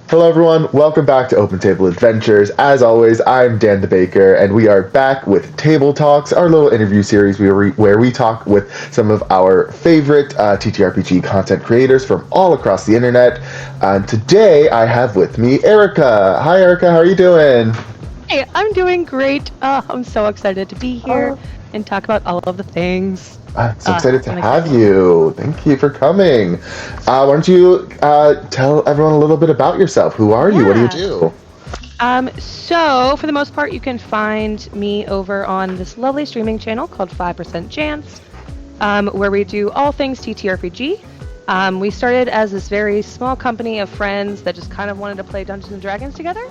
Hello, everyone. Welcome back to Open Table Adventures. As always, I'm Dan the Baker, and we are back with Table Talks, our little interview series where we talk with some of our favorite TTRPG content creators from all across the internet. And today, I have with me Erica. Hi, Erica. How are you doing? Hey, I'm doing great. I'm so excited to be here Oh, and talk about all of the things. I'm so excited to I'm have excited. you. Thank you for coming. Why don't you tell everyone a little bit about yourself? Who are you? What do you Yeah. do? So for the most part, you can find me over on this lovely streaming channel called 5% Chance, where we do all things TTRPG. We started as this very small company of friends that just kind of wanted to play Dungeons and Dragons together.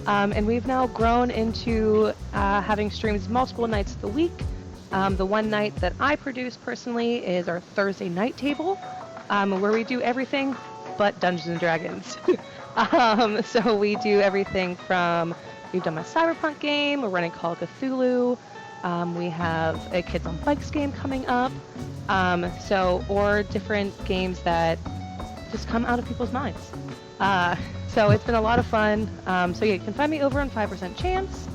And we've now grown into having streams multiple nights of the week. The one night that I produce personally is our Thursday night table, where we do everything but Dungeons and Dragons. So we do everything from we've done my Cyberpunk game, we're running Call of Cthulhu, we have a Kids on Bikes game coming up, or different games that just come out of people's minds. So it's been a lot of fun. So yeah, you can find me over on 5% Chance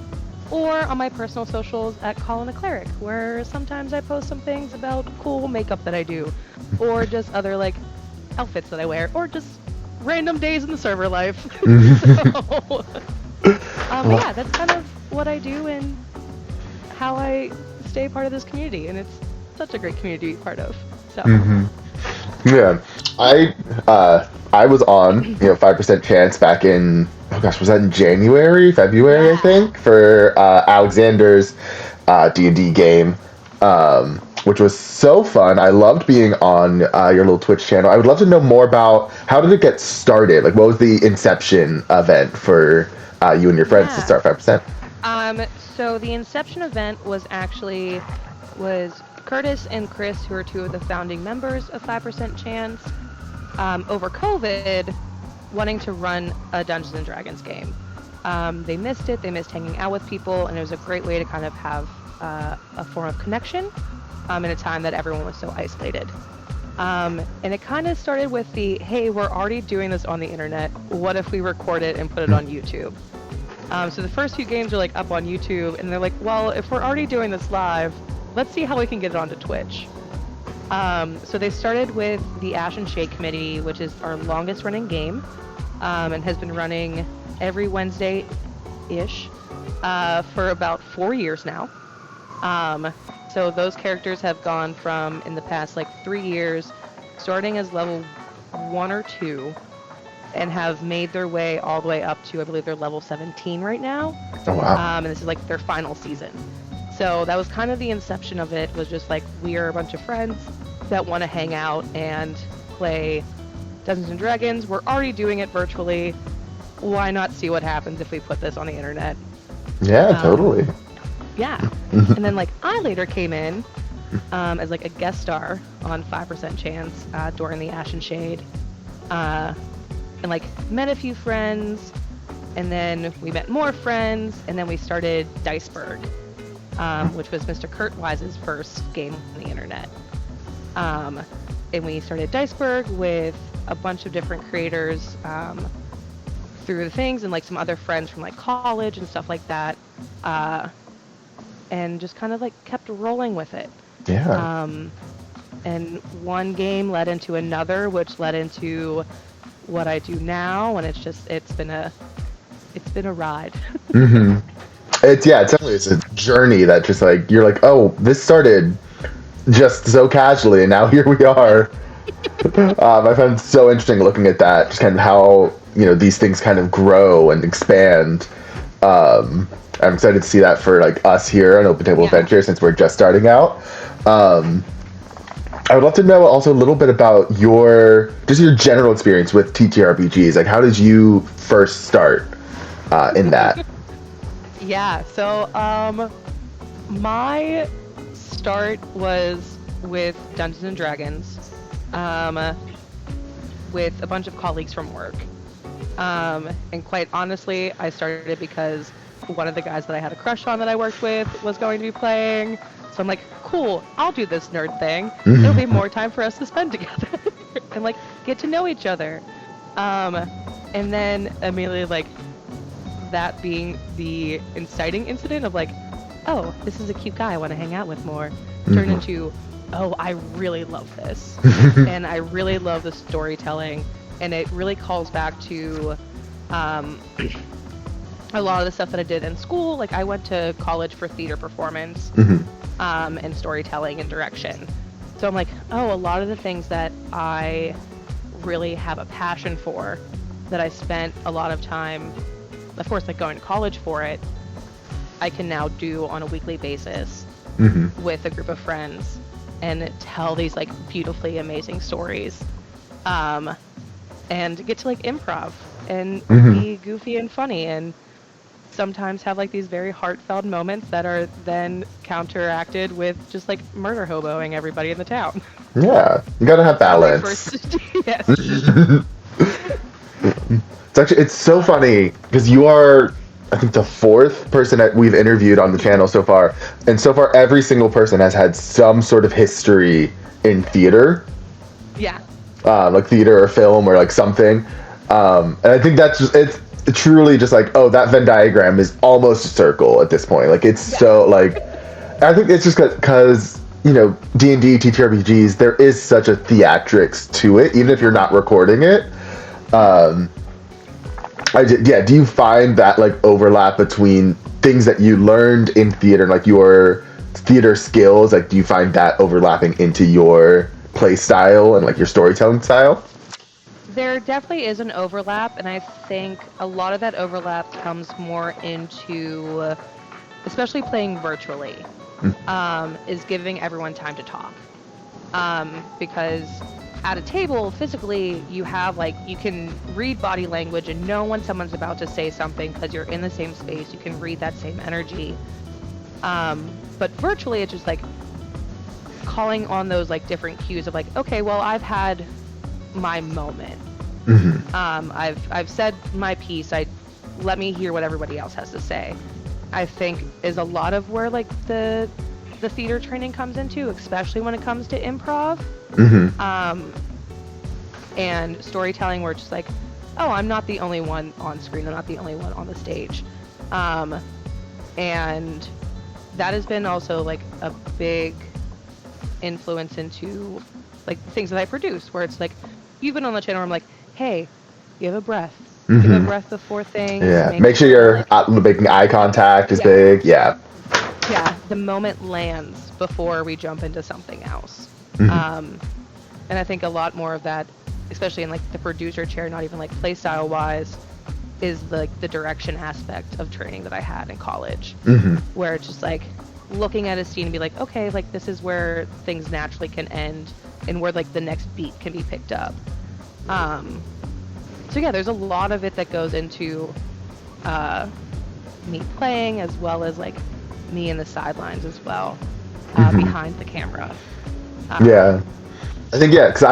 or on my personal socials at Colin a Cleric, where sometimes I post some things about cool makeup that I do, or just other like outfits that I wear, or just random days in the server life. So, but yeah, that's kind of what I do and how I stay part of this community, and it's such a great community to be part of. So. Hmm. Yeah, I was on 5% chance back in, oh gosh, was that in January, February, I Yeah. think, for Alexander's D&D game, which was so fun. I loved being on your little Twitch channel. I would love to know more about how did it get started. Like, what was the inception event for you and your friends to Yeah. start 5%? So the Inception event was Curtis and Chris, who are two of the founding members of 5% Chance, over COVID, wanting to run a Dungeons and Dragons game. They missed it. They missed hanging out with people, and it was a great way to kind of have a form of connection in a time that everyone was so isolated. And it kind of started with hey, we're already doing this on the internet. What if we record it and put it on YouTube? So the first few games are like up on YouTube, and they're like, well, if we're already doing this live, let's see how we can get it onto Twitch. So they started with the Ash and Shade Committee, which is our longest running game, and has been running every Wednesday-ish for about 4 years now. So those characters have gone from, in the past like 3 years, starting as level 1 or 2, and have made their way all the way up to, I believe they're level 17 right now. Oh, wow. And this is like their final season. So that was kind of the inception of it, was just like, we are a bunch of friends that want to hang out and play Dungeons and Dragons. We're already doing it virtually. Why not see what happens if we put this on the internet? Yeah, Um, totally. yeah. And then like I later came in as like a guest star on 5% Chance during the Ash and Shade. And like met a few friends, and then we met more friends, and then we started Diceberg, which was Mr. Kurt Wise's first game on the internet. And we started Diceberg with a bunch of different creators through the things, and like some other friends from like college and stuff like that, and just kind of like kept rolling with it. Yeah. And one game led into another, which led into what I do now, and it's been a ride. Hmm. It's definitely it's a journey that just like you're like, oh, this started just so casually, and now here we Yeah. are. I find it so interesting looking at that, just kind of how these things kind of grow and expand. I'm excited to see that for like us here on Open Table Yeah. Adventure since we're just starting out. Um, I would love to know also a little bit about your general experience with TTRPGs. Like, how did you first start in that? Yeah. So my start was with Dungeons and Dragons, um, with a bunch of colleagues from work. And quite honestly, I started because one of the guys that I had a crush on that I worked with was going to be playing. So I'm like, cool, I'll do this nerd thing. It'll be more time for us to spend together and like get to know each other. Um, And then immediately, like, that being the inciting incident of like, oh, this is a cute guy I want to hang out with more, turned into, oh, I really love this. And I really love the storytelling. And it really calls back to a lot of the stuff that I did in school. Like, I went to college for theater performance and storytelling and direction. So I'm like, oh, a lot of the things that I really have a passion for, that I spent a lot of time, of course, like going to college for it, I can now do on a weekly basis with a group of friends and tell these like beautifully amazing stories, and get to like improv and be goofy and funny, and sometimes have like these very heartfelt moments that are then counteracted with just like murder hoboing everybody in the town. Yeah, you gotta have balance. Yes. It's so funny because you are, I think, the fourth person that we've interviewed on the channel so far, and so far every single person has had some sort of history in theater. Yeah. Like theater or film or like something. And I think that's just, it's truly just like, oh, that Venn diagram is almost a circle at this point. Like it's so like, I think it's just because, you know, D&D, TTRPGs, there is such a theatrics to it, even if you're not recording it. Do you find that like overlap between things that you learned in theater, like your theater skills, like do you find that overlapping into your play style and like your storytelling style? There definitely is an overlap, and I think a lot of that overlap comes more into, especially playing virtually, is giving everyone time to talk. Because at a table, physically, you have like, you can read body language and know when someone's about to say something because you're in the same space. You can read that same energy. But virtually, it's just like calling on those like different cues of like, okay, well, I've had my moment. I've said my piece. Let me hear what everybody else has to say. I think is a lot of where like the theater training comes into, especially when it comes to improv. And storytelling, where it's just like, oh, I'm not the only one on screen. I'm not the only one on the stage. And that has been also like a big influence into like things that I produce, where it's like, you've been on the channel where I'm like, hey, give a breath. Give a breath before things. Yeah, make sure you're making eye contact is big. Yeah. Yeah, the moment lands before we jump into something else. And I think a lot more of that, especially in like the producer chair, not even like play style wise, is like the direction aspect of training that I had in college, where it's just like looking at a scene and be like, okay, like this is where things naturally can end and where like the next beat can be picked up. So yeah, there's a lot of it that goes into me playing, as well as like me in the sidelines as well, behind the camera. Yeah, I think because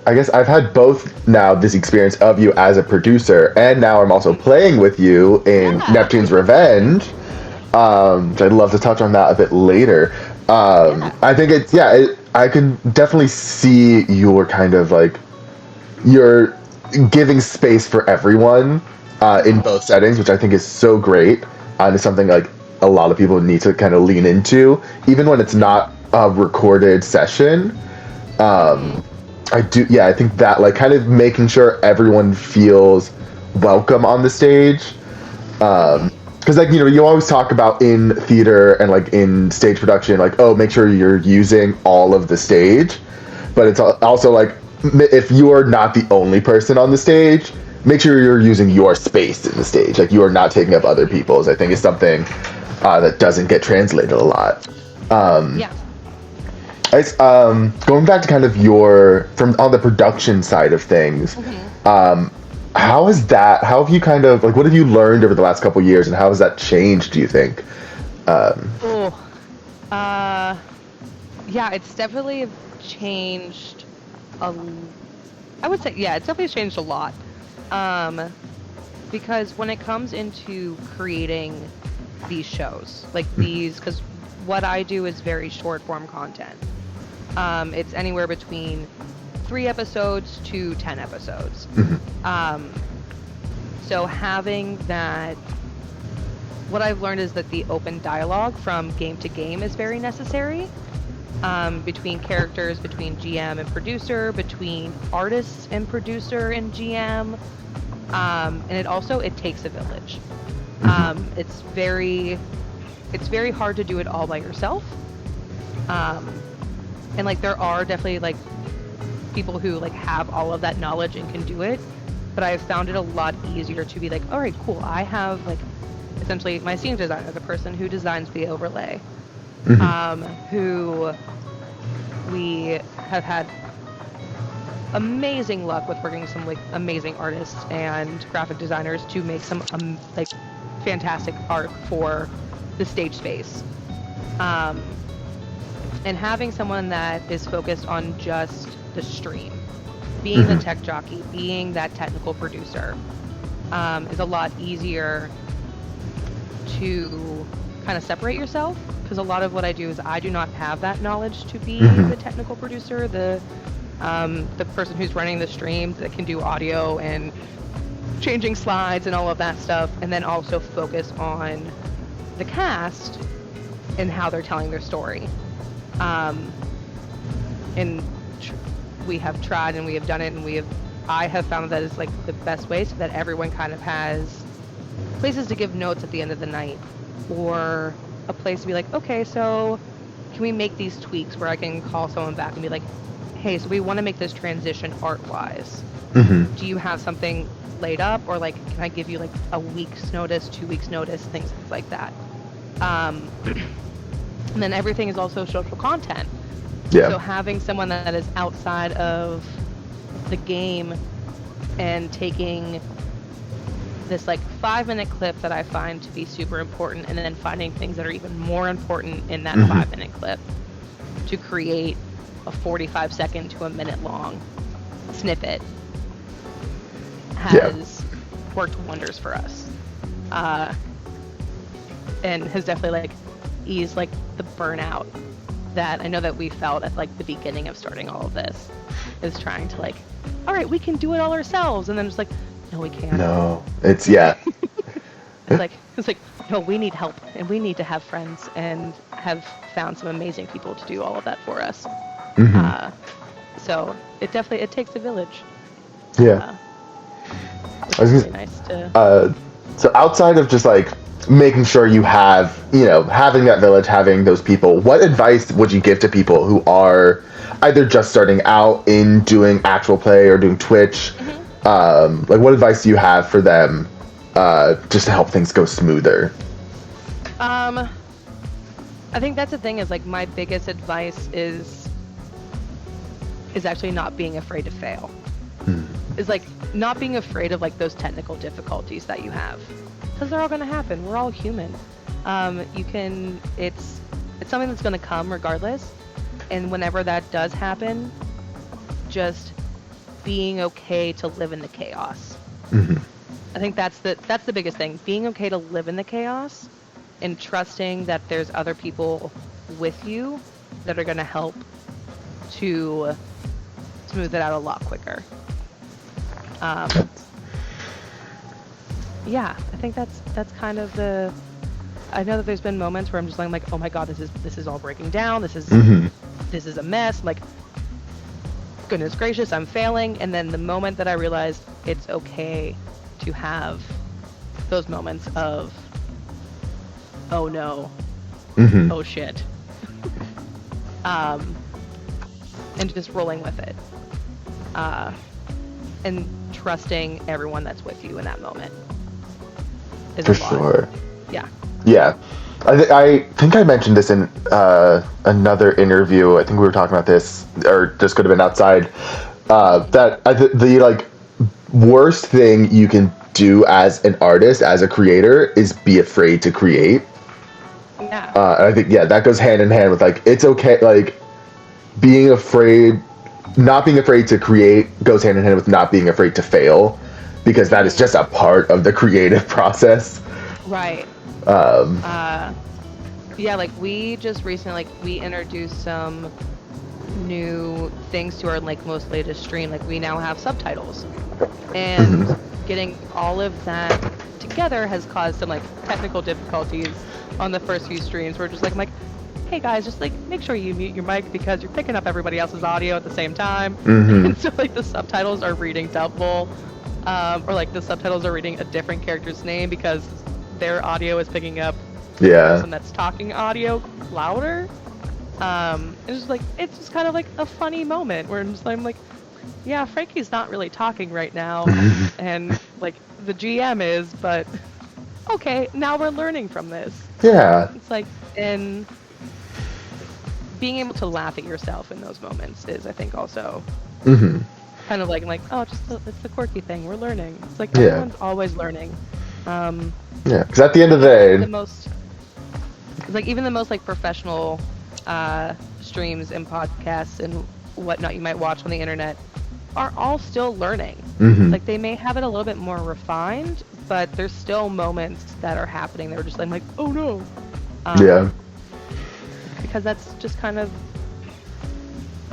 I guess I've had both now, this experience of you as a producer, and now I'm also playing with you in Neptune's Revenge. Which I'd love to touch on that a bit later. I think I can definitely see your kind of like, you're giving space for everyone in both settings, which I think is so great. And it's something like a lot of people need to kind of lean into, even when it's not a recorded session. I think that like kind of making sure everyone feels welcome on the stage. Because like, you know, you always talk about in theater and like in stage production, like, oh, make sure you're using all of the stage. But it's also like, if you are not the only person on the stage, make sure you're using your space in the stage. Like, you are not taking up other people's. I think is something that doesn't get translated a lot. Going back to kind of from on the production side of things, how have you kind of, like, what have you learned over the last couple years, and how has that changed, do you think? It's definitely changed. I would say, it's definitely changed a lot. Because when it comes into creating these shows, like these, because what I do is very short form content. It's anywhere between 3 episodes to 10 episodes. So having that, what I've learned is that the open dialogue from game to game is very necessary, between characters, between GM and producer, between artists and producer and GM, and it takes a village. It's very hard to do it all by yourself, and like there are definitely like people who like have all of that knowledge and can do it, but I've found it a lot easier to be like, all right, cool, I have like essentially my scene designer, the person who designs the overlay, who we have had amazing luck with working with some like amazing artists and graphic designers to make some like fantastic art for the stage space, and having someone that is focused on just the stream, being the tech jockey, being that technical producer, is a lot easier to kind of separate yourself, because a lot of what I do is I do not have that knowledge to be the technical producer, the person who's running the stream that can do audio and changing slides and all of that stuff, and then also focus on the cast and how they're telling their story. And we have tried and we have done it, and I have found that it's like the best way, so that everyone kind of has places to give notes at the end of the night, or a place to be like, okay, so can we make these tweaks where I can call someone back and be like, hey, so we want to make this transition art-wise. Do you have something laid up, or like can I give you like a week's notice, 2 weeks notice, things like that. And then everything is also social content. So having someone that is outside of the game and taking this like 5-minute clip that I find to be super important, and then finding things that are even more important in that 5-minute clip to create a 45-second to a minute long snippet has worked wonders for us, and has definitely like eased like the burnout that I know that we felt at like the beginning of starting all of this, is trying to like, all right, we can do it all ourselves, and then it's like, no, we can't. No, it's it's like no, we need help, and we need to have friends, and have found some amazing people to do all of that for us. So it takes a village. It's really nice to. So outside of just like making sure you have, having that village, having those people, what advice would you give to people who are either just starting out in doing actual play or doing Twitch? Like, what advice do you have for them, just to help things go smoother? I think that's the thing, is like my biggest advice is actually not being afraid to fail. Is like not being afraid of like those technical difficulties that you have, because they're all going to happen. We're all human. It's something that's going to come regardless, and whenever that does happen, just being okay to live in the chaos. I think that's the biggest thing. Being okay to live in the chaos, and trusting that there's other people with you that are going to help to smooth it out a lot quicker. Yeah, I think that's kind of the. I know that there's been moments where I'm just like, oh my god, this is all breaking down. This is a mess. I'm like, goodness gracious, I'm failing. And then the moment that I realized it's okay to have those moments of, oh no, oh shit, and just rolling with it, and trusting everyone that's with you in that moment is for a lot. Sure. Yeah. I think I mentioned this in another interview. I think we were talking about this, or just could have been outside. That the like worst thing you can do as an artist, as a creator, is be afraid to create. Yeah. I think that goes hand in hand with like, it's okay, like being afraid, not being afraid to create goes hand in hand with not being afraid to fail, because that is just a part of the creative process. Right. Yeah, like we just recently, like we introduced some new things to our like most latest stream. Like we now have subtitles, and getting all of that together has caused some like technical difficulties on the first few streams. We're just like, I'm like, hey guys, just like make sure you mute your mic because you're picking up everybody else's audio at the same time. And so like the subtitles are reading double, or like the subtitles are reading a different character's name because their audio is picking up the person that's talking audio louder. It's just kind of like a funny moment where I'm like, yeah, Frankie's not really talking right now, and like the GM is, but okay, now we're learning from this. Yeah. It's like, and being able to laugh at yourself in those moments is, I think, also kind of like oh, it's the quirky thing. We're learning. It's like everyone's always learning. Yeah, because at the end of the day, it's like even the most like professional streams and podcasts and whatnot you might watch on the internet are all still learning. Like they may have it a little bit more refined, but there's still moments that are happening that are just like oh no. Because that's just kind of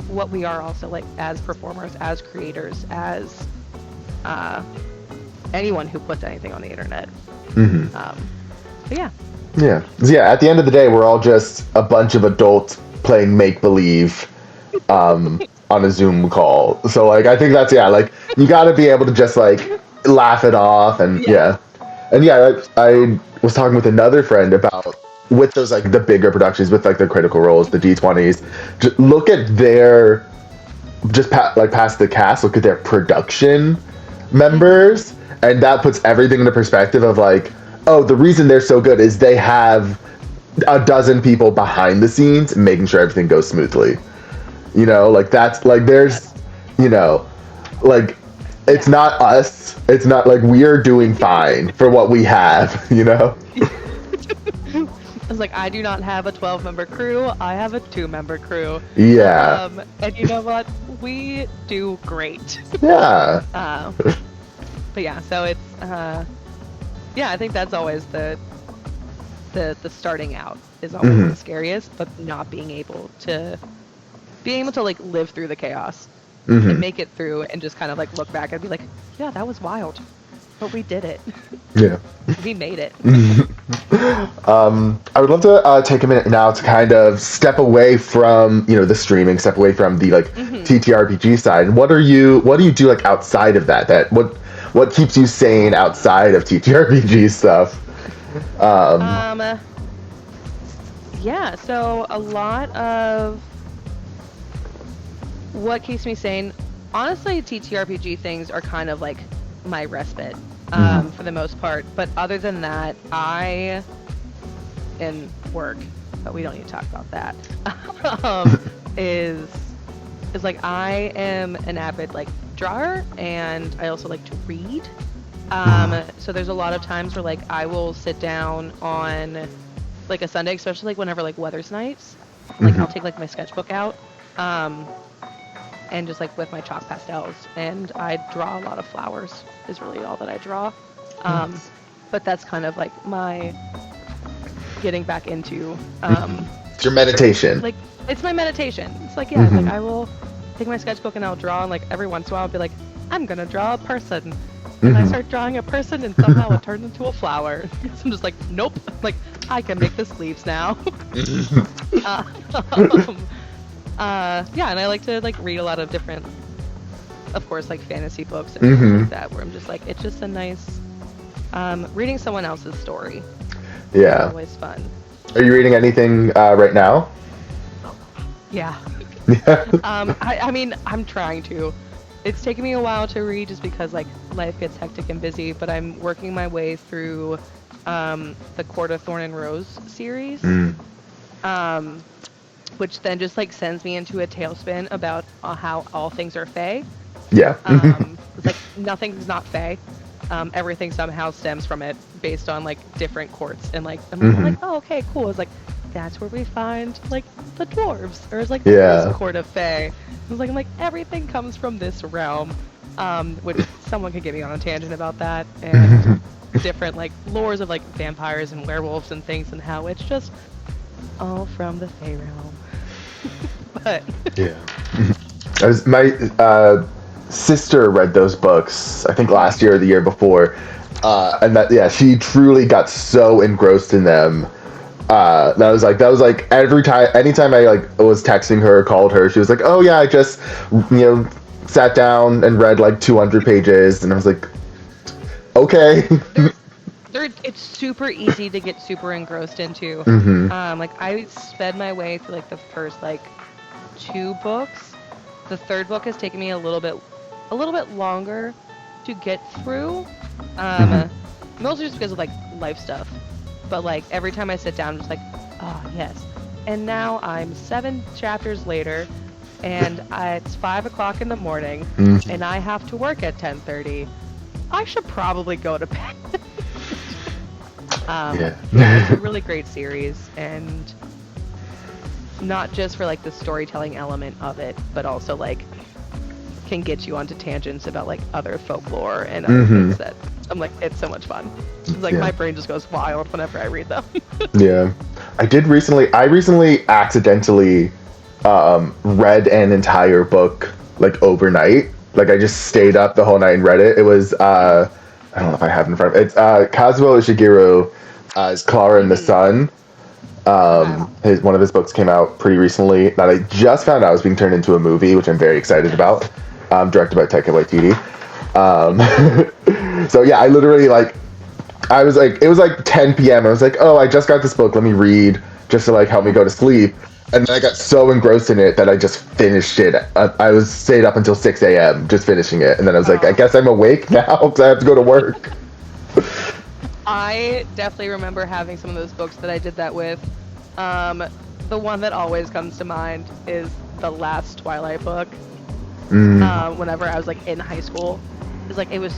what we are also like as performers, as creators, as anyone who puts anything on the internet. But yeah. Yeah, at the end of the day, we're all just a bunch of adults playing make-believe on a Zoom call. So, like, I think that's, like, you gotta be able to just, like, laugh it off, and, And, I was talking with another friend about, with those, like, the bigger productions, with, like, the Critical Roles, the D20s, just look at their, just, past the cast, look at their production members, and that puts everything into perspective of, like, oh, the reason they're so good is they have a dozen people behind the scenes making sure everything goes smoothly. You know, like that's like there's, you know, like it's not us. It's not like we are doing fine for what we have, you know? I was like, I do not have a 12-member crew. I have a 2-member crew. Yeah. And you know what? We do great. Yeah. But yeah, so it's I think that's always the starting out is always the scariest, but not being able to like live through the chaos and make it through and just kind of like look back and be like, yeah, that was wild, but we did it. Yeah. We made it. I would love to take a minute now to kind of step away from, you know, the streaming, step away from the like TTRPG side. And what do you do like outside of that? What keeps you sane outside of TTRPG stuff? So a lot of what keeps me sane, honestly, TTRPG things are kind of like my respite for the most part. But other than that, I in work, but we don't need to talk about that. Is like I am an avid like drawer, and I also like to read. So there's a lot of times where like I will sit down on like a Sunday, especially like whenever like weather's nice, like I'll take like my sketchbook out, and just like with my chalk pastels, and I draw a lot of flowers is really all that I draw. But that's kind of like my getting back into it's your meditation. Like it's my meditation. It's like like I will take my sketchbook and I'll draw, and like every once in a while I'll be like, I'm gonna draw a person, and I start drawing a person, and somehow it turns into a flower. So I'm just like, nope, like I can make this leaves now. And I like to like read a lot of different, of course, like fantasy books and things like that, where I'm just like, it's just a nice reading someone else's story. Yeah, it's always fun. Are you reading anything right now? Yeah. I mean, I'm trying to. It's taken me a while to read just because like life gets hectic and busy, but I'm working my way through the Court of Thorn and Rose series, which then just like sends me into a tailspin about how all things are fae. Yeah. It's like nothing's not fae. Everything somehow stems from it based on like different courts, and like I'm like, oh, okay, cool. It's like that's where we find like the dwarves, or it's like this court of fae. I'm like everything comes from this realm, which someone could get me on a tangent about that, and different like lores of like vampires and werewolves and things, and how it's just all from the fae realm. But yeah, as my sister read those books, I think last year or the year before, and that she truly got so engrossed in them. That was like anytime I like was texting her or called her, she was like, "Oh yeah, I just sat down and read like 200 pages," and I was like, "Okay." It's super easy to get super engrossed into. Like I sped my way through like the first like 2 books. The 3rd book has taken me a little bit longer to get through. Mostly just because of like life stuff. But like every time I sit down, I'm just like, oh yes. And now I'm 7 chapters later, and it's 5 o'clock in the morning, and I have to work at 10:30. I should probably go to bed. It's a really great series, and not just for like the storytelling element of it, but also like can get you onto tangents about like other folklore and other things that I'm like, it's so much fun. It's like my brain just goes wild whenever I read them. I recently accidentally read an entire book like overnight. Like I just stayed up the whole night and read it. It was I don't know if I have it in front of it. It's Kazuo Ishigiro's Clara and the Sun. One of his books came out pretty recently that I just found out was being turned into a movie, which I'm very excited about. Directed by Taika Waititi. So yeah, I literally it was like 10 p.m. I was like, oh, I just got this book. Let me read just to like help me go to sleep. And then I got so engrossed in it that I just finished it. I stayed up until 6 a.m. just finishing it. And then I was like, I guess I'm awake now because I have to go to work. I definitely remember having some of those books that I did that with. The one that always comes to mind is the last Twilight book. Whenever I was like in high school, it was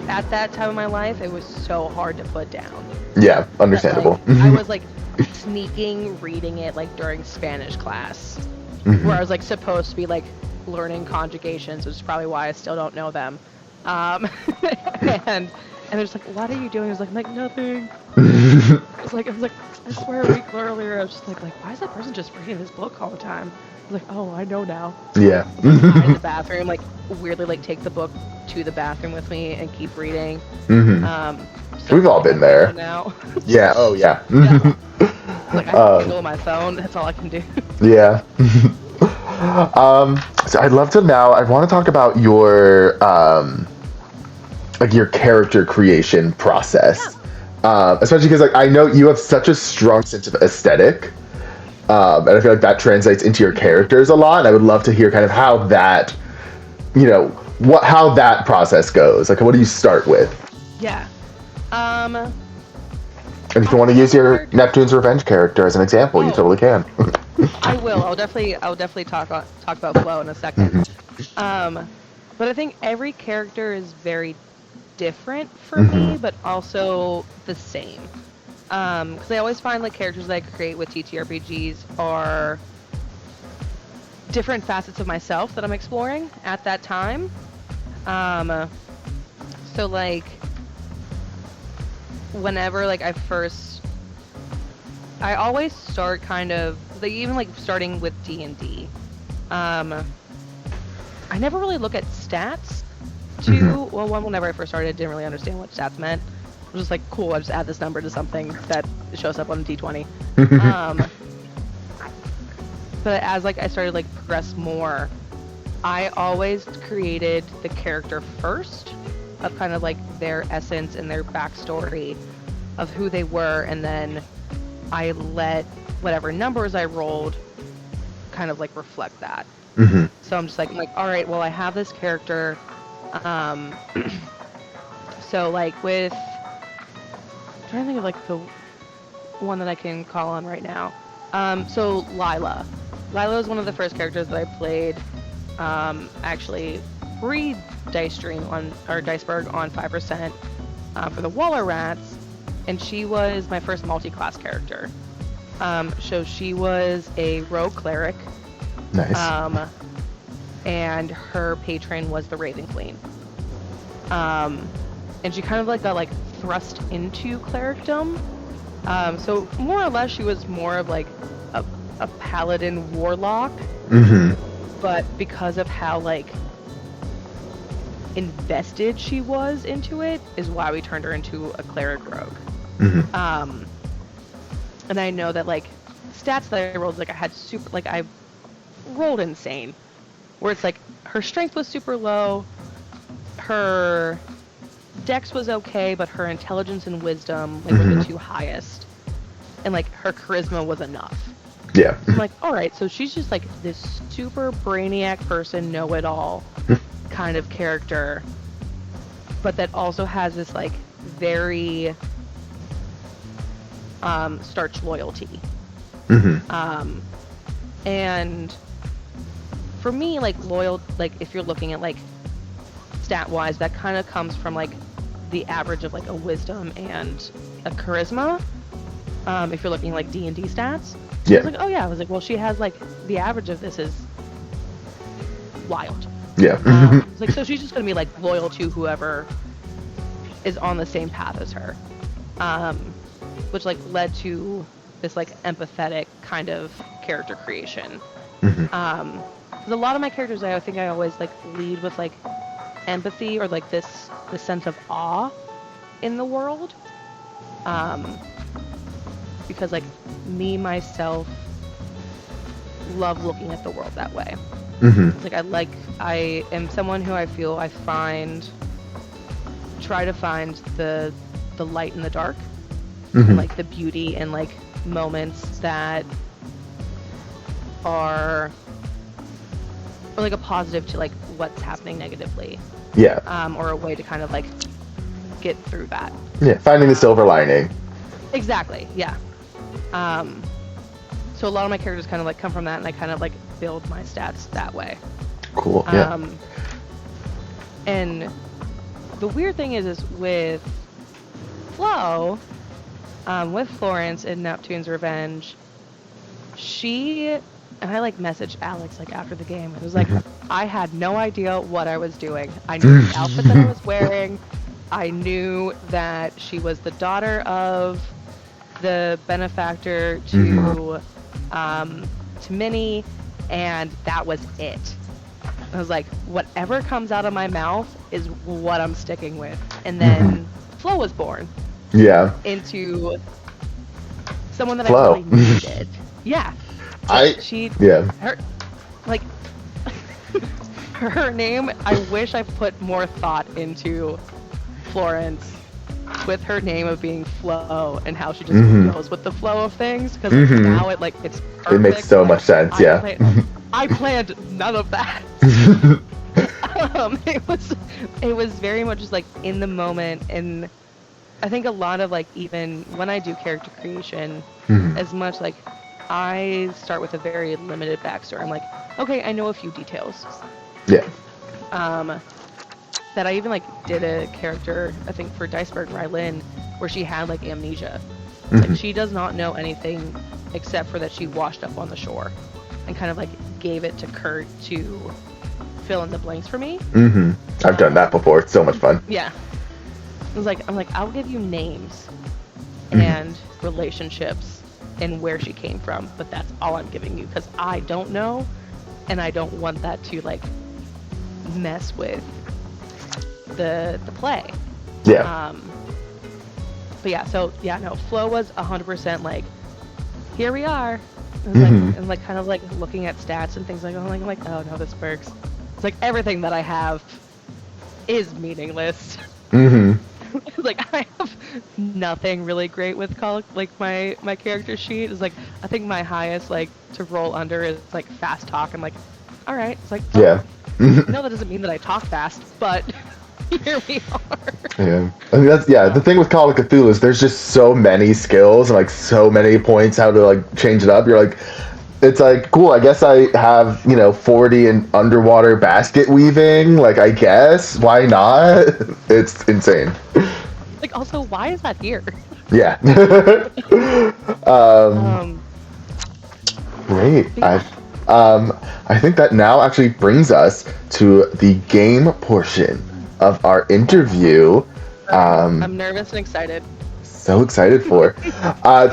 at that time of my life, it was so hard to put down. Yeah, understandable. I was like sneaking reading it like during Spanish class, where I was like supposed to be like learning conjugations, which is probably why I still don't know them. And they're just like, what are you doing? I was like nothing. I was like, I swear a week earlier, I was just like, why is that person just reading this book all the time? I was like, oh, I know now. Yeah. In the bathroom, like weirdly, like take the book to the bathroom with me and keep reading. So we've all been there. Now. Yeah. Oh yeah. Like I can handle my phone. That's all I can do. Yeah. So I'd love to now. I want to talk about your like your character creation process, especially because like I know you have such a strong sense of aesthetic, and I feel like that translates into your characters a lot. And I would love to hear kind of how that, how that process goes. Like, what do you start with? Yeah. And if you want to use your Neptune's Revenge character as an example, you totally can. I will. I'll definitely talk about Flo in a second. But I think every character is very different for me, but also the same. Because I always find like characters that I create with TTRPGs are different facets of myself that I'm exploring at that time. So like whenever like I always start kind of like even like starting with D&D. I never really look at stats whenever I first started, I didn't really understand what stats meant. I was just like, cool, I just add this number to something that shows up on a D20. But as like I started like progress more, I always created the character first of kind of like their essence and their backstory of who they were, and then I let whatever numbers I rolled kind of like reflect that. So I'm just like, all right, well, I have this character. So like with, I'm trying to think of like the one that I can call on right now. So Lila is one of the first characters that I played, actually pre-Diceberg on 5%, for the Waller Rats, and she was my first multi-class character. So she was a rogue cleric. Nice. And her patron was the Raven Queen. And she kind of like got like thrust into clericdom. So more or less she was more of like a paladin warlock. But because of how like invested she was into it is why we turned her into a cleric rogue. And I know that like stats that I rolled, like I had super, like I rolled insane, where it's like her strength was super low, her dex was okay, but her intelligence and wisdom like were the two highest, and like her charisma was enough. Yeah. I'm like, all right, so she's just like this super brainiac person, know-it-all kind of character, but that also has this like very starch loyalty. And for me, like like if you're looking at like stat-wise, that kind of comes from like the average of like a wisdom and a charisma. If you're looking at like D&D stats. Yeah. I was like, oh yeah. I was like, well, she has like the average of this is wild. Yeah. It's like, so she's just gonna be like loyal to whoever is on the same path as her, which like led to this like empathetic kind of character creation. Because a lot of my characters, I think I always like lead with like empathy or like this sense of awe in the world. Because like me myself love looking at the world that way. Like I am someone who I feel try to find the light in the dark, and like the beauty in like moments that are or like a positive to like what's happening negatively. Yeah. Or a way to kind of like get through that. Yeah, finding the silver lining. Exactly, yeah. So a lot of my characters kind of like come from that, and I kind of like build my stats that way. Cool. Yeah. And the weird thing is with Flo, with Florence in Neptune's Revenge, and I like messaged Alex like after the game. It was like I had no idea what I was doing. I knew the outfit that I was wearing. I knew that she was the daughter of the benefactor to Minnie, and that was it. I was like, whatever comes out of my mouth is what I'm sticking with. And then Flo was born. Yeah. Into someone that Flo. I really needed. Yeah. Her, like, her name, I wish I put more thought into Florence with her name of being Flo and how she just goes with the flow of things, because now it's perfect. It makes so much sense. I planned none of that. It was very much just like in the moment, and I think a lot of like, even when I do character creation, as much like I start with a very limited backstory. I'm like, okay, I know a few details. Yeah. That I even like did a character, I think for Diceberg Rylin, where she had like amnesia. Like she does not know anything except for that she washed up on the shore, and kind of like gave it to Kurt to fill in the blanks for me. I've done that before. It's so much fun. Yeah. I'm like, I'll give you names and relationships and where she came from, but that's all I'm giving you, because I don't know, and I don't want that to like mess with the play. Yeah. But yeah, so yeah, no, Flo was 100% like, here we are. And like kind of like looking at stats and things like, I'm like, oh no, this works. It's like everything that I have is meaningless. Like I have nothing really great with like my character sheet is like, I think my highest like to roll under is like fast talk. I'm like, all right. It's like, yeah. No, that doesn't mean that I talk fast, but here we are. Yeah. I mean, the thing with Call of Cthulhu is there's just so many skills and like so many points how to like change it up. You're like, it's like, cool, I guess I have, 40 in underwater basket weaving. Like, I guess, why not? It's insane. Like, also, why is that here? Yeah. Great. Yeah. I think that now actually brings us to the game portion of our interview. I'm nervous and excited. So excited for.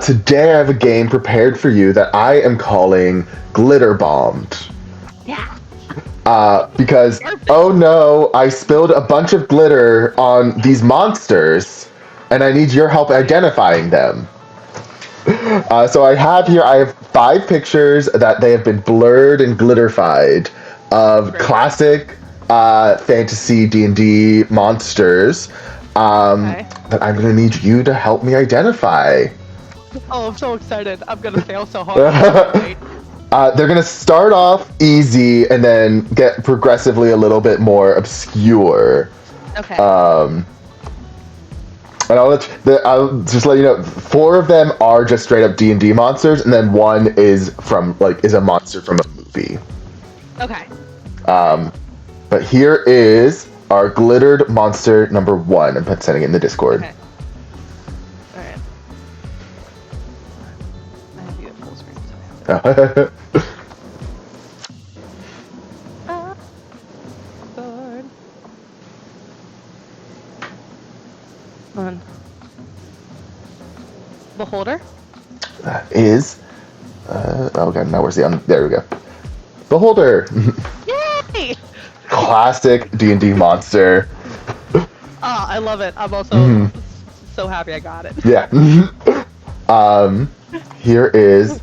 Today I have a game prepared for you that I am calling Glitter Bombed. Yeah. Because, oh no, I spilled a bunch of glitter on these monsters, and I need your help identifying them. So I have 5 pictures that they have been blurred and glitterified of classic fantasy D&D monsters that I'm going to need you to help me identify. Oh, I'm so excited. I'm going to fail so hard. They're going to start off easy and then get progressively a little bit more obscure. Okay. And I'll just let you know, 4 of them are just straight up D&D monsters, and then 1 is a monster from a movie. Okay. But here is our glittered monster number 1. I'm sending it in the Discord. Okay. All right. I have you at full screen. Oh. Good. On. Beholder? That is... okay, now where's the... there we go. Beholder! Yay! Classic D&D monster. Oh, I love it. I'm also so happy I got it. Yeah. Here is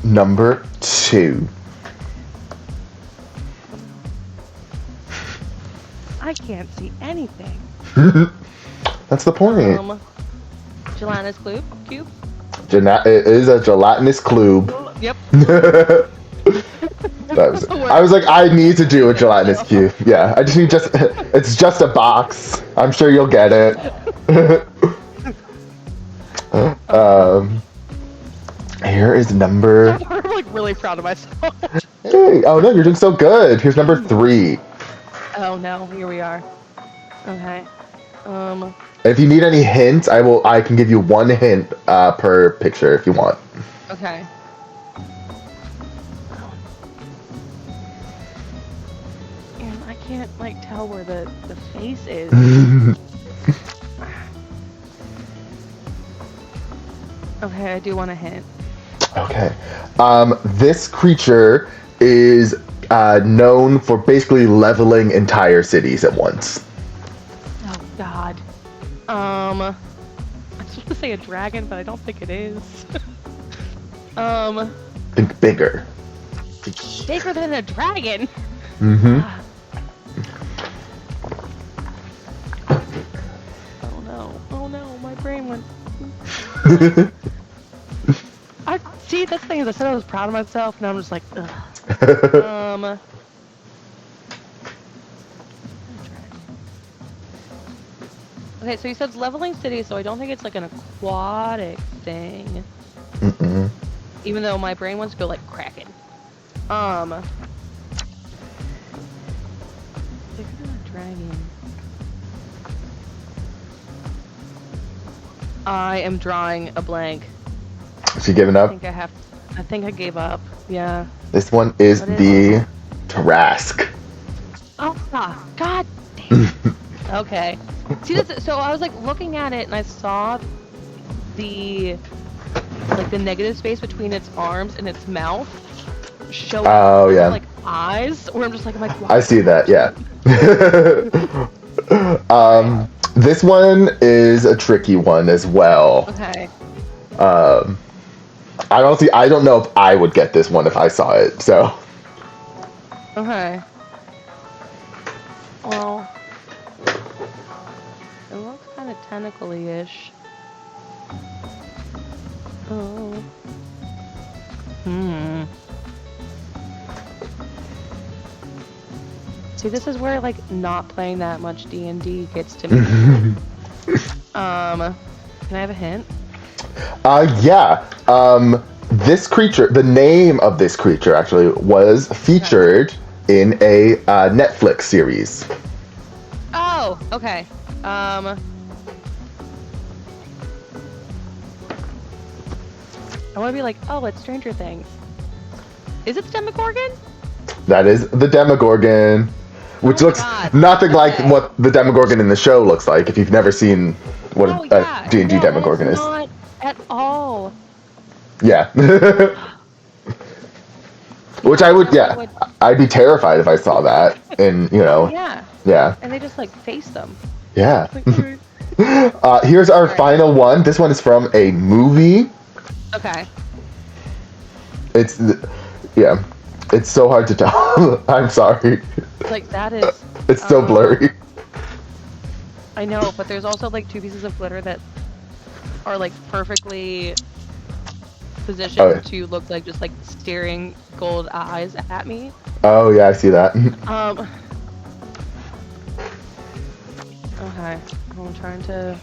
number 2. I can't see anything. That's the point. Gelatinous cube? It is a gelatinous cube. Yep. I was like, I need to do a gelatinous cube. Yeah, I just need it's just a box. I'm sure you'll get it. Here is number... I'm like really proud of myself. Hey, oh no, you're doing so good. Here's number 3. Oh no, here we are. Okay. If you need any hints, I can give you 1 hint per picture if you want. Okay. And I can't tell where the face is. Okay, I do want a hint. Okay. This creature is known for basically leveling entire cities at once. Oh God. I'm supposed to say a dragon, but I don't think it is. Think bigger. Bigger than a dragon. Mm-hmm. Oh no, my brain went. See, that's the thing is I said I was proud of myself, and I'm just like, ugh. Okay, so you said it's leveling city, so I don't think it's like an aquatic thing. Mm-mm. Even though my brain wants to go like Kraken. Bigger than a dragon. I am drawing a blank. Is she giving up? I think I gave up. Yeah. This one is the Tarrasque. Oh, God damn. Okay. See, so I was like looking at it and I saw the negative space between its arms and its mouth showing like eyes, where I'm just like, why? I see that, yeah. This one is a tricky one as well. Okay. I don't know if I would get this one if I saw it, so. Okay. Well, it looks kind of tentacly-ish. Oh. See, this is where not playing that much D&D gets to me. Can I have a hint? Yeah. This creature, the name of this creature actually was featured in a Netflix series. Oh, okay. I want to be like, oh, it's Stranger Things. Is it the Demogorgon? That is the Demogorgon, which looks nothing like what the Demogorgon in the show looks like. If you've never seen what a D&D Demogorgon is. Not at all. Yeah. Which I would, yeah, I'd be terrified if I saw that. And Oh yeah. yeah, And they just like face them. yeah. Like, alright. Here's our final one. This one is from a movie. Okay. It's, yeah, it's so hard to tell. I'm sorry. Like that is. It's so blurry. I know, but there's also like 2 pieces of glitter that are like perfectly positioned to look like just like staring gold eyes at me. Oh yeah, I see that. Okay. I'm trying to.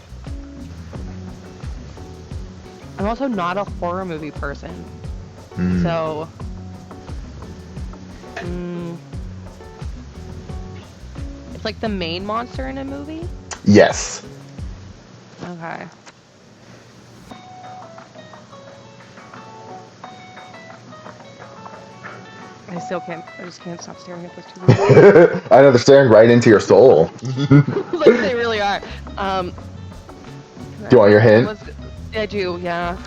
I'm also not a horror movie person, so. It's like the main monster in a movie? Yes. Okay. I still can't. I just can't stop staring at those 2 movies. I know, they're staring right into your soul. Like they really are. Do you want your hint? I do, yeah.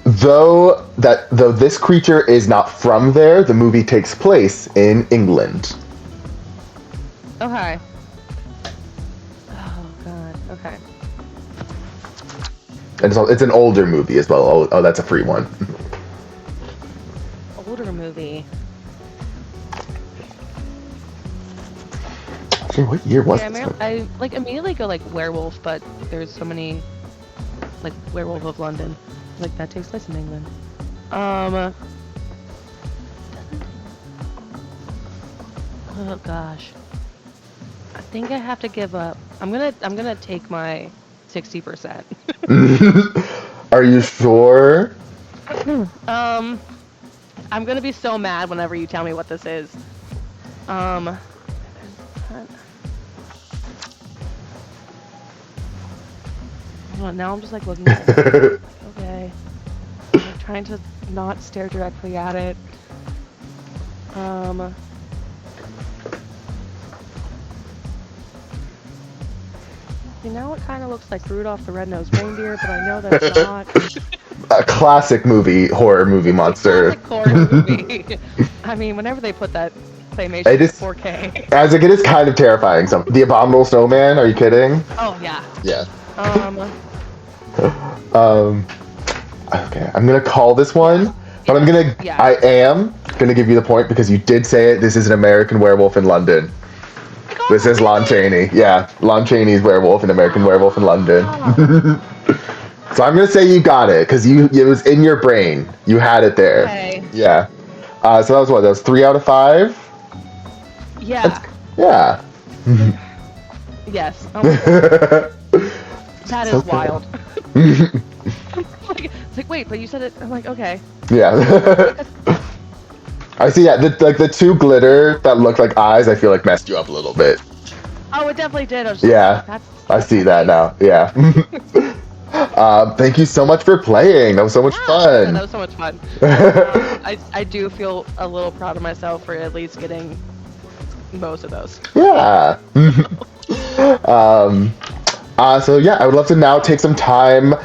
Though this creature is not from there, the movie takes place in England. Okay. Oh god. Okay. And it's an older movie as well. Oh, that's a free one. Older movie. What year was Yeah, this? I like immediately go like werewolf, but there's so many like Werewolf of London. Like that takes place in England. Oh gosh. I think I have to give up. I'm gonna take my 60%. Are you sure? I'm gonna be so mad whenever you tell me what this is. Hold on, now I'm just like looking at it. Okay. I'm trying to not stare directly at it. Now it kind of looks like Rudolph the Red-Nosed Reindeer, but I know that it's not. A classic horror movie monster. Classic horror movie. I mean, whenever they put that claymation in 4K. As it is kind of terrifying. The Abominable Snowman, are you kidding? Oh, yeah. Yeah. Okay, I'm gonna call this one, but I am gonna give you the point because you did say it. This is an American Werewolf in London. This is Lon Chaney. Yeah, Lon Chaney's werewolf, an American Werewolf in London. So I'm gonna say you got it because it was in your brain. You had it there. Okay. Yeah. So that was what? That was 3 out of 5. Yeah. Yeah. Yes. Oh my God. That is wild. It's like, wait, but you said it. I'm like, okay. Yeah. I see. Yeah, the 2 glitter that looked like eyes, I feel like messed you up a little bit. Oh, it definitely did. I was just like, I see that now. Yeah. Thank you so much for playing. That was so much fun. Yeah, that was so much fun. I do feel a little proud of myself for at least getting most of those. Yeah. So yeah, I would love to now take some time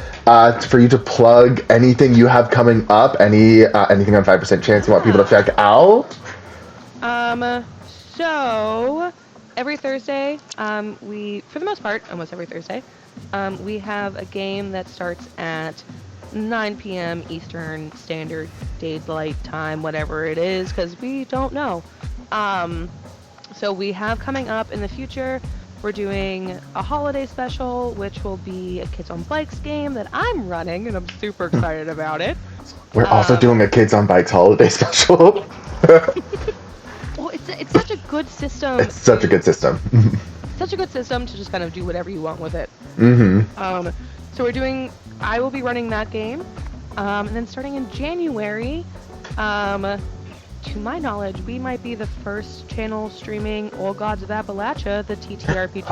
for you to plug anything you have coming up, anything on 5% Chance you want people to check out. So every Thursday, we, for the most part, almost every Thursday, we have a game that starts at 9 p.m. Eastern Standard Daylight Time, whatever it is, because we don't know. So we have coming up in the future, we're doing a holiday special, which will be a Kids on Bikes game that I'm running, and I'm super excited about it. We're also doing a Kids on Bikes holiday special. Well, it's such a good system. It's such a good system. Such a good system to just kind of do whatever you want with it. Mm-hmm. So I will be running that game. And then starting in January, to my knowledge, we might be the first channel streaming All Gods of Appalachia, the TTRPG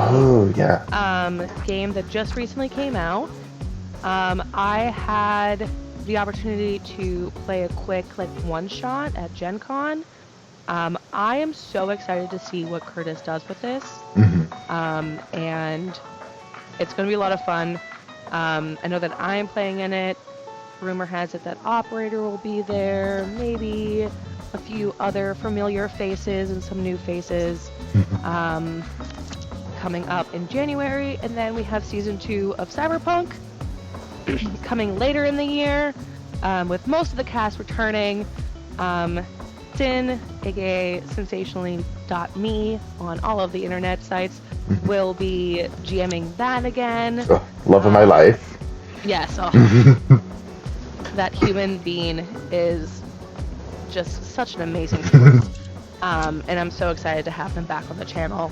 game that just recently came out. I had the opportunity to play a quick one-shot at Gen Con. I am so excited to see what Curtis does with this. And it's going to be a lot of fun. I know that I am playing in it. Rumor has it that Operator will be there. Maybe a few other familiar faces and some new faces coming up in January. And then we have season 2 of Cyberpunk coming later in the year, with most of the cast returning. Sin, aka sensationally.me on all of the internet sites, will be GMing that again. Oh, love of my life. Yes, that human being is just such an amazing force. And I'm so excited to have him back on the channel.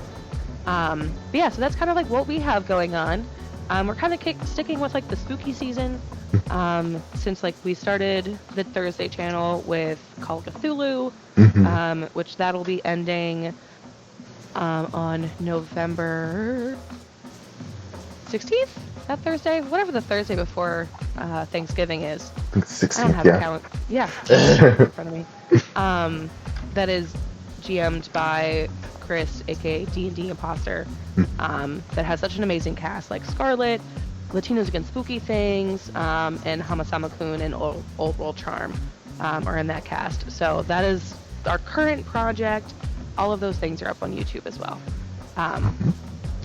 But yeah, so that's kind of like what we have going on. We're kind of sticking with like the spooky season, since like we started the Thursday channel with Call of Cthulhu, which that'll be ending on November 16th. That Thursday, whatever the Thursday before Thanksgiving is. I think 16th, I don't have a calendar. Yeah, in front of me. That is GM'd by Chris, aka D&D Imposter, that has such an amazing cast, like Scarlet, Latinos Against Spooky Things, and Hamasama-kun and Old World Charm are in that cast. So that is our current project. All of those things are up on YouTube as well.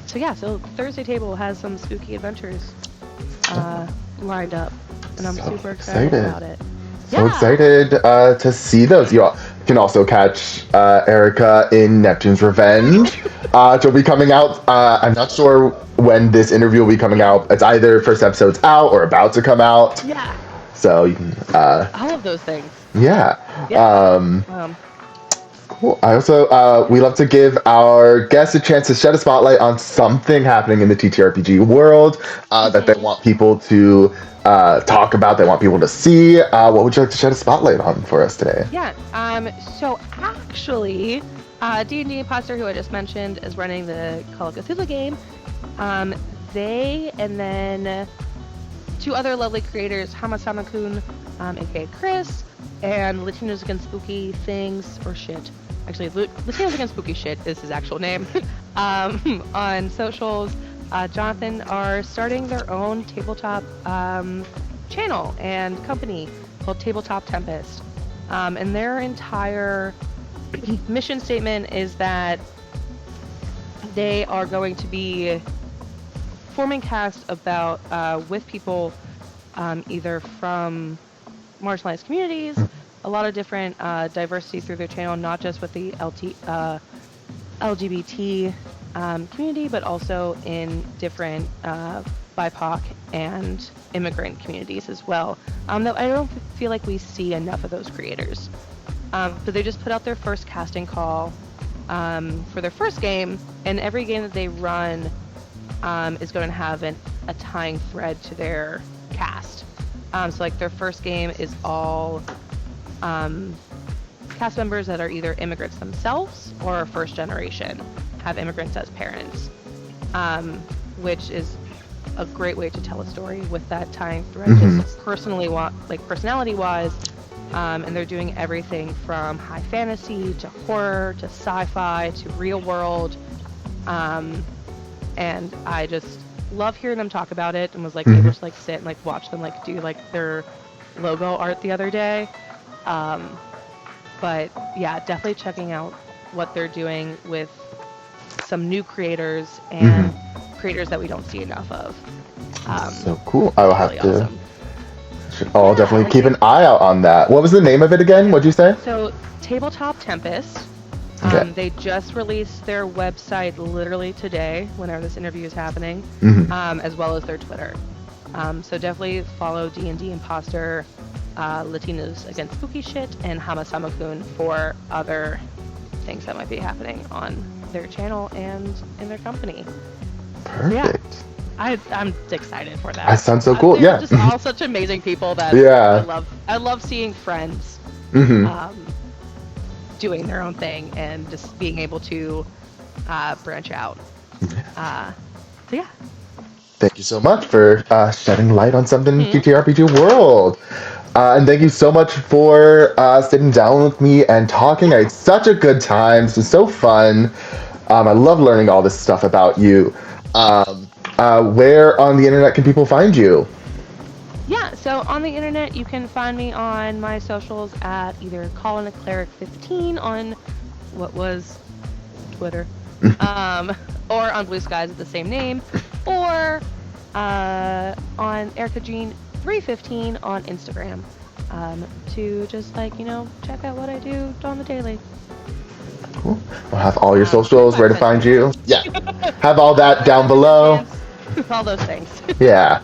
So yeah, so Thursday Table has some spooky adventures lined up, and I'm super excited about it. So excited to see those. You can also catch Erica in Neptune's Revenge. She'll be coming out. I'm not sure when this interview will be coming out. It's either first episode's out or about to come out. Yeah. So you can. All of those things. Yeah. Cool. I also, we love to give our guests a chance to shed a spotlight on something happening in the TTRPG world that they want people to talk about, they want people to see. What would you like to shed a spotlight on for us today? Yeah, so actually, D&D Imposter, who I just mentioned, is running the Call of Cthulhu game. They, and then 2 other lovely creators, Hamasama-kun, aka Chris, and Latinos Against Spooky Things, or Shit. Actually, Latinos Against Spooky Shit is his actual name. On socials, Jonathan are starting their own tabletop channel and company called Tabletop Tempest. And their entire mission statement is that they are going to be forming cast about with people either from marginalized communities, a lot of different diversity through their channel, not just with the LGBT community, but also in different BIPOC and immigrant communities as well. Though I don't feel like we see enough of those creators. But they just put out their first casting call for their first game, and every game that they run is going to have a tying thread to their cast. So like their first game is all cast members that are either immigrants themselves or first generation, have immigrants as parents, which is a great way to tell a story with that tying thread, just personality wise. And they're doing everything from high fantasy to horror to sci-fi to real world. And I just love hearing them talk about it, and was like able to like sit and like watch them like do like their logo art the other day. But yeah, definitely checking out what they're doing with some new creators and creators that we don't see enough of. So cool. I will have really to. Awesome. I'll definitely keep an eye out on that. What was the name of it again? What'd you say? So, Tabletop Tempest. Okay. They just released their website literally today, whenever this interview is happening, as well as their Twitter. So definitely follow D&D Imposter, Latinos Against Spooky Shit, and Hamasama-kun for other things that might be happening on their channel and in their company. Perfect. Yeah. I'm excited for that. That sounds so cool. They're Yeah. just all such amazing people that I love seeing friends doing their own thing and just being able to branch out. So yeah. Thank you so much for shedding light on something in the TTRPG world. And thank you so much for sitting down with me and talking. I had such a good time. This was so fun. I love learning all this stuff about you. Where on the internet can people find you? Yeah, so So on the internet, you can find me on my socials at either Colin a Cleric 15 on what was Twitter, um, or on Blue Skies with the same name, or on Erica Jean 315 on Instagram, to just check out what I do on the daily. Cool. We'll have all your socials, where to find you. Yeah. Have all that down below. All those things. Yeah.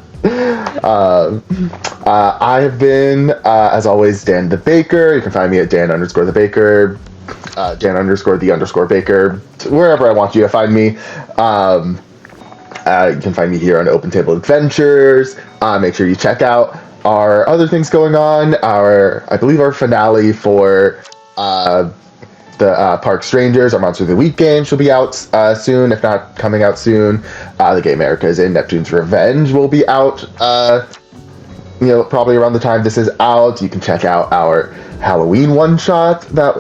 I have been, as always, Dan the Baker. You can find me at Dan_the Baker, Dan_the Baker, wherever I want you to find me. You can find me here on Open Table Adventures. Make sure you check out our other things going on. I believe our finale for the Park Strangers, our Monster of the Week game, should be out soon, if not coming out soon. The Game America is in Neptune's Revenge will be out, probably around the time this is out. You can check out our Halloween one-shot that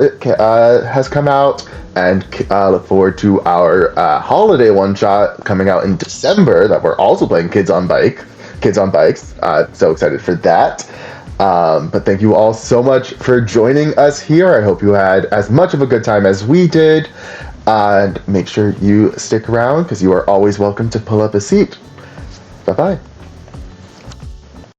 has come out, and look forward to our holiday one-shot coming out in December that we're also playing Kids on Bikes. So excited for that. But thank you all so much for joining us here. I hope you had as much of a good time as we did. And make sure you stick around, because you are always welcome to pull up a seat. Bye-bye.